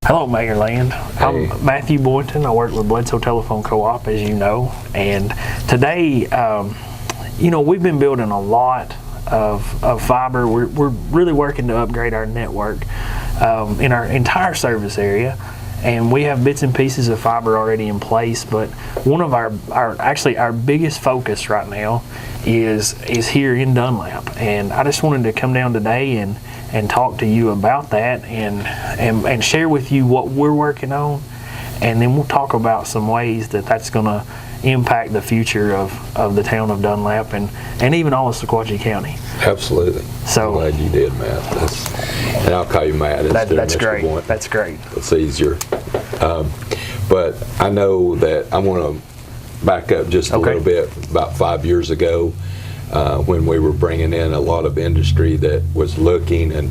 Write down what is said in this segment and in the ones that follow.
Hello, Mayor Land. Hey. I'm Matthew Boynton. I work with Bledsoe Telephone Co-op, as you know. And today, we've been building a lot of fiber. We're really working to upgrade our network in our entire service area. And we have bits and pieces of fiber already in place. But one of our biggest focus right now is here in Dunlap. And I just wanted to come down today and talk to you about that and share with you what we're working on, and then we'll talk about some ways that's going to impact the future of the town of Dunlap and even all of Sequatchie County. Absolutely. So I'm glad you did, Matt. And I'll call you Matt. That's great. Boynton. That's great. It's easier. But I know that I want to back up just a little bit. About 5 years ago, when we were bringing in a lot of industry that was looking, and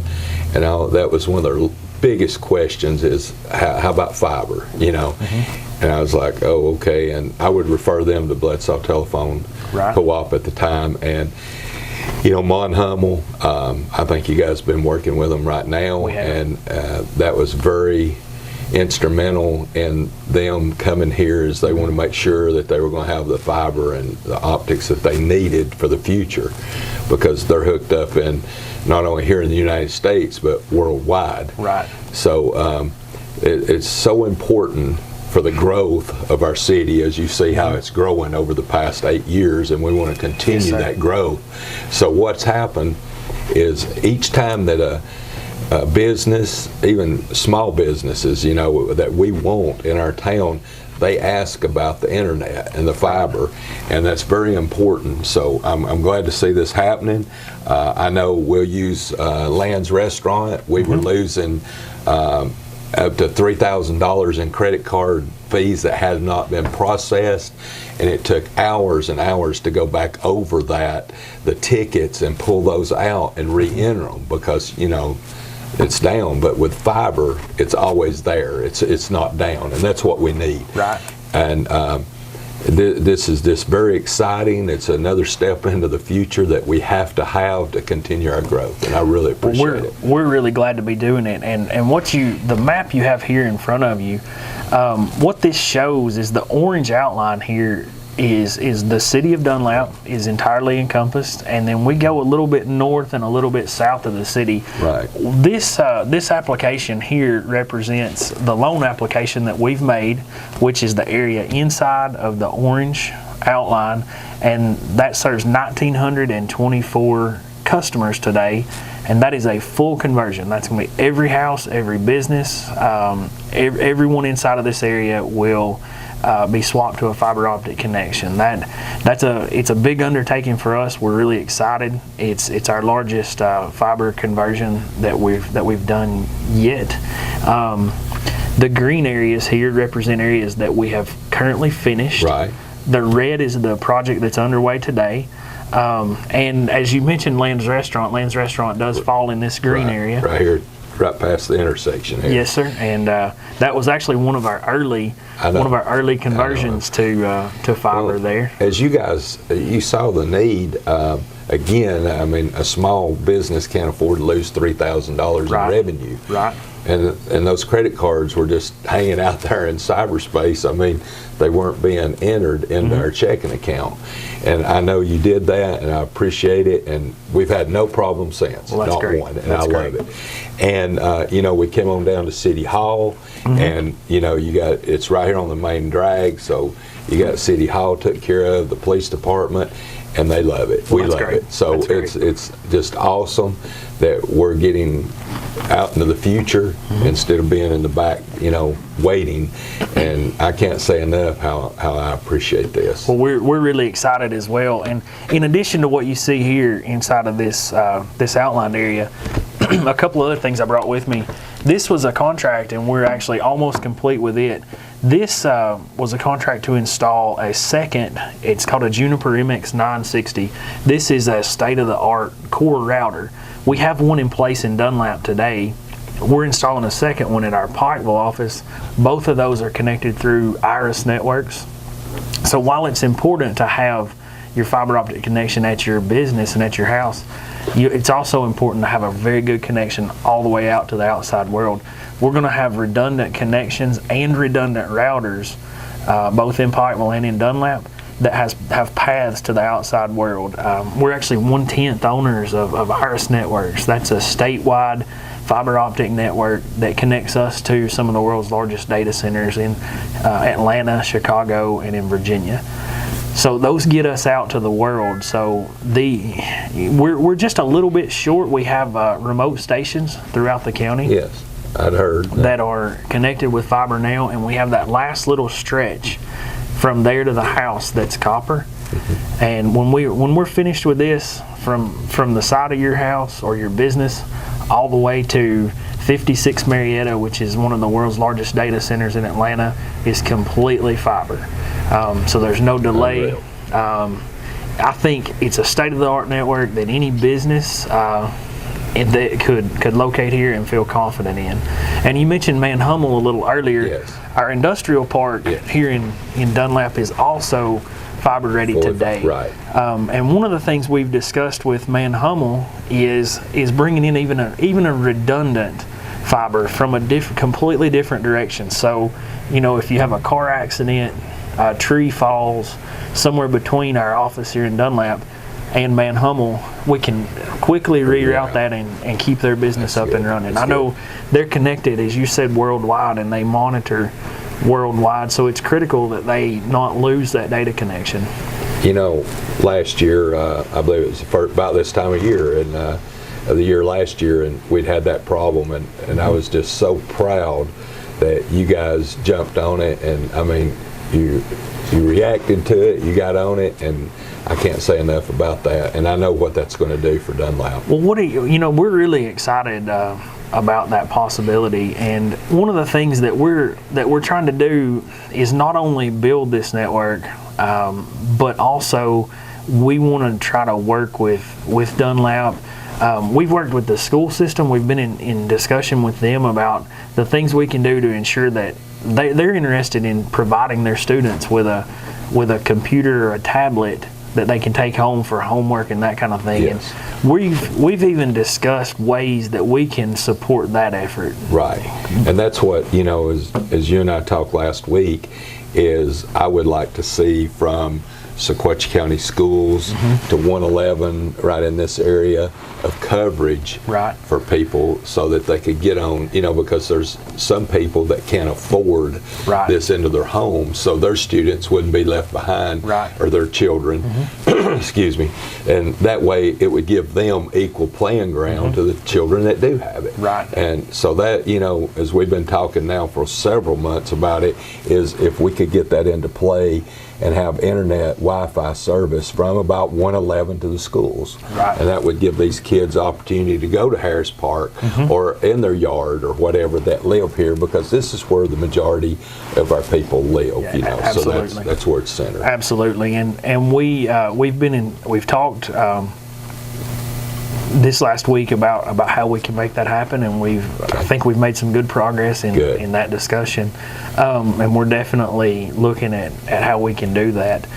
that was one of their biggest questions is how about fiber, Mm-hmm. And I was like, oh, okay, and I would refer them to Bledsoe Telephone Co-op at the time, and Mon Hummel, I think you guys have been working with them right now, and that was very instrumental in them coming here, as they want to make sure that they were going to have the fiber and the optics that they needed for the future, because they're hooked up in not only here in the United States but worldwide. Right. So it's so important for the growth of our city, as you see how it's growing over the past 8 years, and we want to continue that growth. So what's happened is each time that a business, even small businesses, that we want in our town, they ask about the internet and the fiber, and that's very important. So I'm glad to see this happening. I know we'll use Land's Restaurant. We were losing up to $3,000 in credit card fees that had not been processed, and it took hours and hours to go back over the tickets and pull those out and re-enter them, because it's down. But with fiber, it's always there. It's not down, and that's what we need. Right. And this is very exciting. It's another step into the future that we have to continue our growth, and I really appreciate it. We're really glad to be doing it. And the map you have here in front of you, what this shows is the orange outline here is the city of Dunlap is entirely encompassed, and then we go a little bit north and a little bit south of the city. Right. This application here represents the loan application that we've made, which is the area inside of the orange outline, and that serves 1,924 customers today, and that is a full conversion. That's going to be every house, every business, everyone inside of this area will be swapped to a fiber optic connection. It's a big undertaking for us. We're really excited. It's our largest fiber conversion that we've done yet. The green areas here represent areas that we have currently finished. Right. The red is the project that's underway today. And as you mentioned, Land's Restaurant does fall in this green area. Right here, right past the intersection here. Yes, sir. And that was actually one of our early conversions to fiber there. As you saw the need. Again, I mean, a small business can't afford to lose $3,000 in revenue. Right. And those credit cards were just hanging out there in cyberspace. I mean, they weren't being entered into our checking account. And I know you did that, and I appreciate it. And we've had no problem since. Well, that's great. One, and I love it. And we came on down to City Hall, and it's right here on the main drag. So you got City Hall took care of, the police department, and they love it. We love it. So it's just awesome that we're getting out into the future instead of being in the back, waiting. And I can't say enough how I appreciate this. Well, we're really excited as well. And in addition to what you see here inside of this outlined area, a couple other things I brought with me. This was a contract, and we're actually almost complete with it. This was a contract to install a second, it's called a Juniper MX 960. This is a state-of-the-art core router. We have one in place in Dunlap today. We're installing a second one at our Pikeville office. Both of those are connected through Iris networks. So while it's important to have your fiber optic connection at your business and at your house, it's also important to have a very good connection all the way out to the outside world. We're going to have redundant connections and redundant routers, both in Pikeville and in Dunlap, that have paths to the outside world. We're actually 1/10 owners of Iris Networks. That's a statewide fiber optic network that connects us to some of the world's largest data centers in Atlanta, Chicago, and in Virginia. So those get us out to the world. So we're just a little bit short. We have remote stations throughout the county. Yes, I'd heard that are connected with fiber now, and we have that last little stretch from there to the house that's copper. Mm-hmm. And when we're finished with this, from the side of your house or your business all the way to 56 Marietta, which is one of the world's largest data centers in Atlanta, is completely fiber. So there's no delay. I think it's a state-of-the-art network that any business that could locate here and feel confident in. And you mentioned Manhummel a little earlier. Yes. Our industrial park here in Dunlap is also fiber ready today. Right. And one of the things we've discussed with Manhummel is bringing in even a redundant fiber from a completely different direction. So, if you have a car accident, a tree falls somewhere between our office here in Dunlap and Manhummel, we can quickly reroute that and keep their business up and running. I know they're connected, as you said, worldwide, and they monitor worldwide, so it's critical that they not lose that data connection. Last year, I believe it was about this time of year, and the year last year, and we'd had that problem, and I was just so proud that you guys jumped on it, and I mean, you reacted to it, you got on it, and I can't say enough about that, and I know what that's going to do for Dunlap. Well, we're really excited about that possibility, and one of the things that we're trying to do is not only build this network, but also we want to try to work with Dunlap. We've worked with the school system. We've been in discussion with them about the things we can do to ensure that they're interested in providing their students with a computer or a tablet that they can take home for homework and that kind of thing. Yes. And we've even discussed ways that we can support that effort. Right. And that's what, as you and I talked last week, is I would like to see from Sequatchie County Schools to 111 right in this area of coverage for people so that they could get on, because there's some people that can't afford this into their homes, so their students wouldn't be left behind or their children, excuse me, and that way it would give them equal playing ground to the children that do have it. And so that, as we've been talking now for several months about it, is if we could get that into play and have internet Wi-Fi service from about 111 to the schools. And that would give these kids opportunity to go to Harris Park or in their yard or whatever that live here, because this is where the majority of our people live, Absolutely. So that's where it's centered. Absolutely. And we've talked this last week about how we can make that happen, and I think we've made some good progress in that discussion, and we're definitely looking at how we can do that.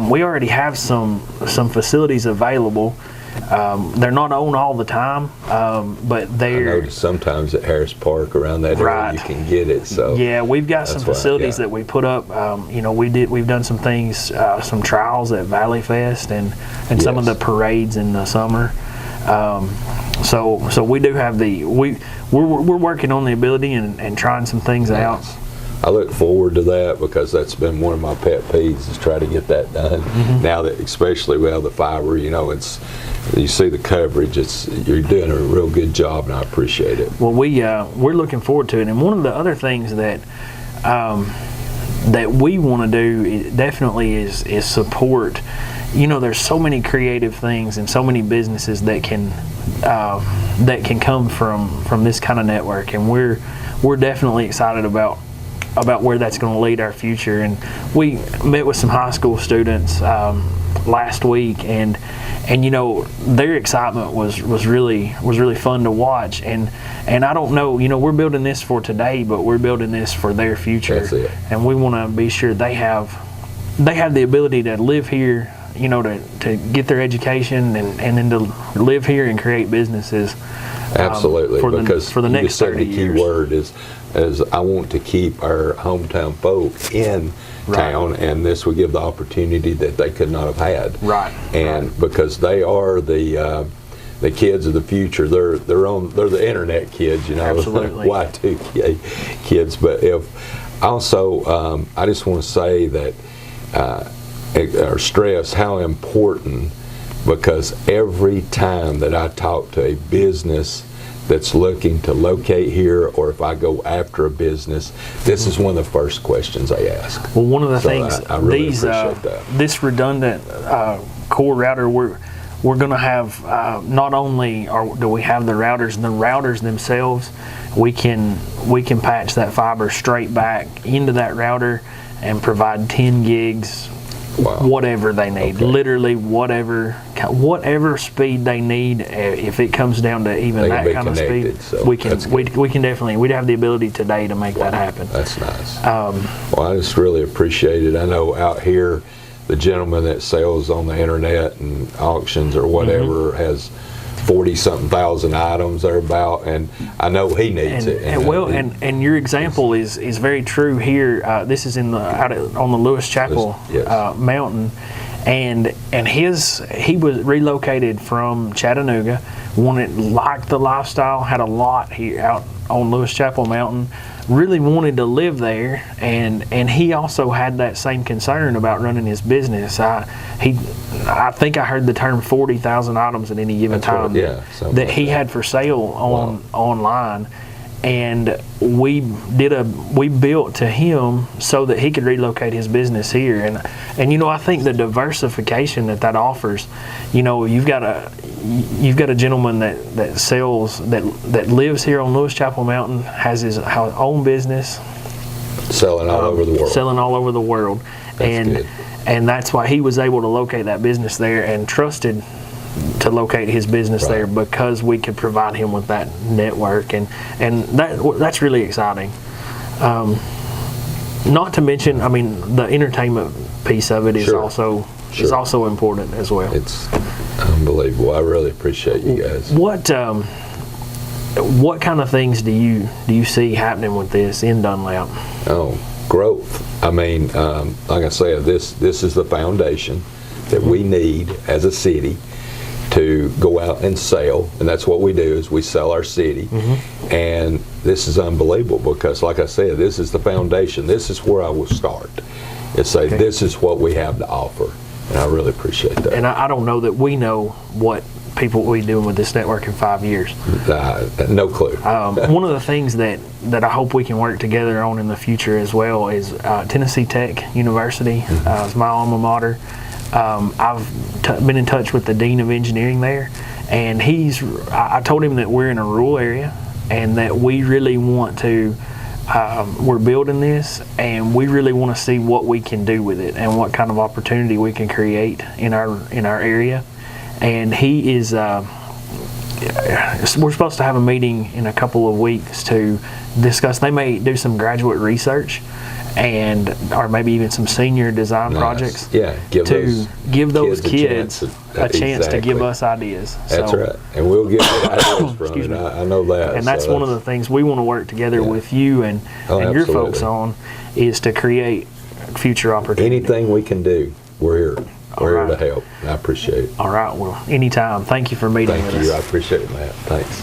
We already have some facilities available. They're not on all the time, but they're. I noticed sometimes at Harris Park around that area you can get it. So yeah, we've got some facilities that we put up. We've done some things, some trials at Valley Fest and some of the parades in the summer. So we do have we're working on the ability and trying some things out. I look forward to that, because that's been one of my pet peeves, is try to get that done. Now that, especially with the fiber, you see the coverage, you're doing a real good job, and I appreciate it. Well, we're looking forward to it, and one of the other things that we want to do definitely is support. There's so many creative things and so many businesses that can come from this kind of network, and we're definitely excited about where that's going to lead our future. And we met with some high school students last week, and their excitement was really fun to watch. And I don't know, we're building this for today, but we're building this for their future. That's it. And we want to be sure they have the ability to live here to get their education and then to live here and create businesses. Absolutely, because for the next you said 30 the key years. word is I want to keep our hometown folk in town, and this would give the opportunity that they could not have had. Right. And because they are the kids of the future, they're the internet kids, Absolutely. Y2K kids. But I just want to say that or stress how important, because every time that I talk to a business that's looking to locate here, or if I go after a business, this is one of the first questions I ask. Well, one of the things, I really appreciate that. This redundant core router, we're going to have, not only do we have the routers themselves, we can patch that fiber straight back into that router and provide 10 gigs. Wow. Whatever they need, literally whatever speed they need. If it comes down to even that kind of speed, so we can definitely, we'd have the ability today to make that happen. That's nice. Well, I just really appreciate it. I know out here, the gentleman that sells on the internet and auctions or whatever has 40-something thousand items thereabout, and I know he needs it. And your example is very true here. This is on the Lewis Chapel mountain, and he was relocated from Chattanooga, liked the lifestyle, had a lot here out on Lewis Chapel Mountain, really wanted to live there, and he also had that same concern about running his business. I think I heard the term 40,000 items at any given time that he had for sale online, and we built to him so that he could relocate his business here, and I think the diversification that offers, you've got a gentleman that sells that lives here on Lewis Chapel Mountain, has his own business selling all over the world. And that's why he was able to locate that business there and trusted to locate his business there, because we could provide him with that network, and that's really exciting. Not to mention, the entertainment piece of it is also important as well. It's unbelievable. I really appreciate you guys. What kind of things do you see happening with this in Dunlap? Oh, growth. Like I said, this is the foundation that we need as a city to go out and sell, and that's what we do, is we sell our city. And this is unbelievable, because like I said, this is the foundation. This is where I will start. This is what we have to offer, and I really appreciate that. And I don't know that we know what people will be doing with this network in 5 years. No clue. One of the things that I hope we can work together on in the future as well is Tennessee Tech University. It's my alma mater. I've been in touch with the Dean of Engineering there, and I told him that we're in a rural area and that we really want to, we're building this, and we really want to see what we can do with it and what kind of opportunity we can create in our area. And he is, we're supposed to have a meeting in a couple of weeks to discuss. They may do some graduate research, or maybe even some senior design projects. Yeah, give those kids a chance to give us ideas. That's right, and we'll get ideas from it. I know that. And that's one of the things we want to work together with you and your folks on, is to create future opportunities. Anything we can do, we're here. We're here to help. I appreciate it. All right. Well, anytime. Thank you for meeting with us. Thank you. I appreciate it, Matt. Thanks.